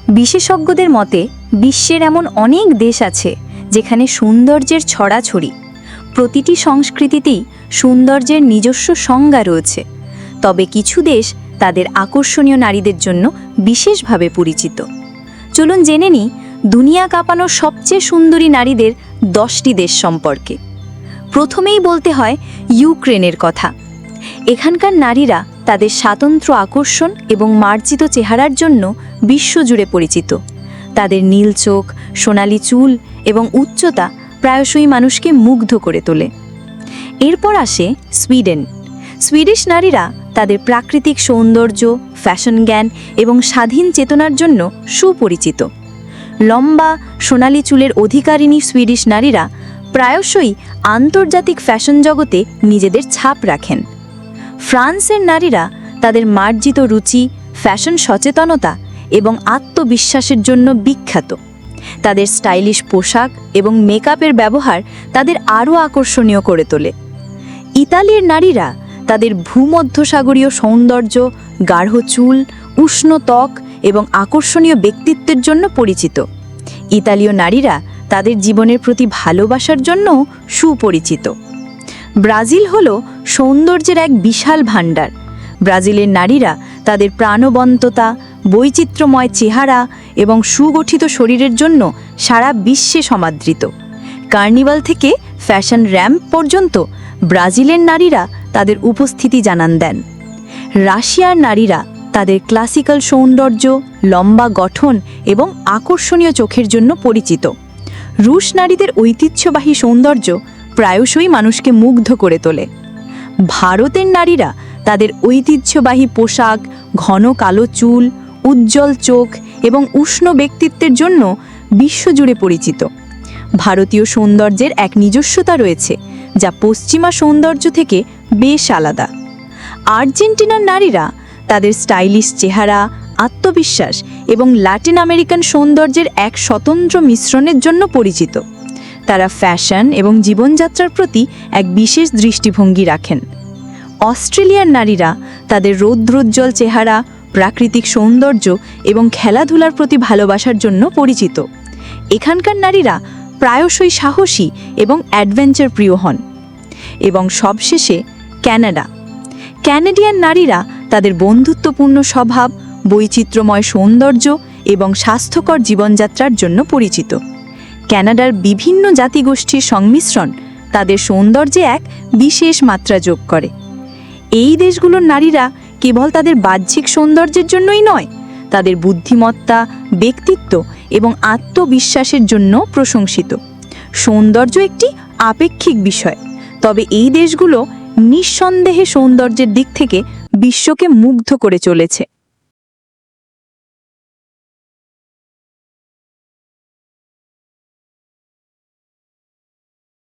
বিশেষজ্ঞদের মতে বিশ্বের এমন অনেক দেশ আছে যেখানে সৌন্দর্যের ছড়াছড়ি। প্রতিটি সংস্কৃতিতেই সৌন্দর্যের নিজস্ব সংজ্ঞা রয়েছে। তবে কিছু দেশ তাদের আকর্ষণীয় নারীদের জন্য বিশেষভাবে পরিচিত। চলুন জেনে নিই দুনিয়া কাঁপানো সবচেয়ে সুন্দরী নারীদের 10টি দেশ সম্পর্কে। প্রথমেই বলতে হয় ইউক্রেনের কথা। এখানকার নারীরা তাদের স্বাতন্ত্র্য আকর্ষণ এবং মার্জিত চেহারার জন্য বিশ্বজুড়ে পরিচিত। তাদের নীল চোখ, সোনালি চুল এবং উচ্চতা প্রায়শই মানুষকে মুগ্ধ করে তোলে। এরপর আসে সুইডেন। সুইডিশ নারীরা তাদের প্রাকৃতিক সৌন্দর্য, ফ্যাশন জ্ঞান এবং স্বাধীন চেতনার জন্য সুপরিচিত। লম্বা সোনালি চুলের অধিকারিণী সুইডিশ নারীরা প্রায়শই আন্তর্জাতিক ফ্যাশন জগতে নিজেদের ছাপ রাখেন। ফ্রান্সের নারীরা তাদের মার্জিত রুচি, ফ্যাশন সচেতনতা এবং আত্মবিশ্বাসের জন্য বিখ্যাত। তাদের স্টাইলিশ পোশাক এবং মেকআপের ব্যবহার তাদের আরও আকর্ষণীয় করে তোলে। ইতালির নারীরা তাদের ভূমধ্যসাগরীয় সৌন্দর্য, গাঢ় চুল, উষ্ণ ত্বক এবং আকর্ষণীয় ব্যক্তিত্বের জন্য পরিচিত। ইতালীয় নারীরা তাদের জীবনের প্রতি ভালোবাসার জন্য সুপরিচিত। ব্রাজিল হল সৌন্দর্যের এক বিশাল ভাণ্ডার। ব্রাজিলের নারীরা তাদের প্রাণবন্ততা, বৈচিত্র্যময় চেহারা এবং সুগঠিত শরীরের জন্য সারা বিশ্বে সমাদৃত। কার্নিভাল থেকে ফ্যাশন র্যাম্প পর্যন্ত ব্রাজিলের নারীরা তাদের উপস্থিতি জানান দেন। রাশিয়ার নারীরা তাদের ক্লাসিক্যাল সৌন্দর্য, লম্বা গঠন এবং আকর্ষণীয় চোখের জন্য পরিচিত। রুশ নারীদের ঐতিহ্যবাহী সৌন্দর্য প্রায়শই মানুষকে মুগ্ধ করে তোলে। ভারতের নারীরা তাদের ঐতিহ্যবাহী পোশাক, ঘন কালো চুল, উজ্জ্বল চোখ এবং উষ্ণ ব্যক্তিত্বের জন্য বিশ্বজুড়ে পরিচিত। ভারতীয় সৌন্দর্যের এক নিজস্বতা রয়েছে যা পশ্চিমা সৌন্দর্য থেকে বেশ আলাদা। আর্জেন্টিনার নারীরা তাদের স্টাইলিশ চেহারা, আত্মবিশ্বাস এবং লাতিন আমেরিকান সৌন্দর্যের এক স্বতন্ত্র মিশ্রণের জন্য পরিচিত। তারা ফ্যাশন এবং জীবনযাত্রার প্রতি এক বিশেষ দৃষ্টিভঙ্গি রাখেন। অস্ট্রেলিয়ার নারীরা তাদের রৌদ্রোজ্জ্বল চেহারা, প্রাকৃতিক সৌন্দর্য এবং খেলাধুলার প্রতি ভালোবাসার জন্য পরিচিত। এখানকার নারীরা প্রায়শই সাহসী এবং অ্যাডভেঞ্চার প্রিয় হন। এবং সবশেষে কানাডা। কানাডিয়ান নারীরা তাদের বন্ধুত্বপূর্ণ স্বভাব, বৈচিত্র্যময় সৌন্দর্য এবং স্বাস্থ্যকর জীবনযাত্রার জন্য পরিচিত। কানাডার বিভিন্ন জাতিগোষ্ঠীর সংমিশ্রণ তাদের সৌন্দর্যে এক বিশেষ মাত্রা যোগ করে। এই দেশগুলোর নারীরা কেবল তাদের বাহ্যিক সৌন্দর্যের জন্যই নয়, তাদের বুদ্ধিমত্তা, ব্যক্তিত্ব এবং আত্মবিশ্বাসের জন্য প্রশংসিত। সৌন্দর্য একটি আপেক্ষিক বিষয়, তবে এই দেশগুলো নিঃসন্দেহে সৌন্দর্যের দিক থেকে বিশ্বকে মুগ্ধ করে চলেছে।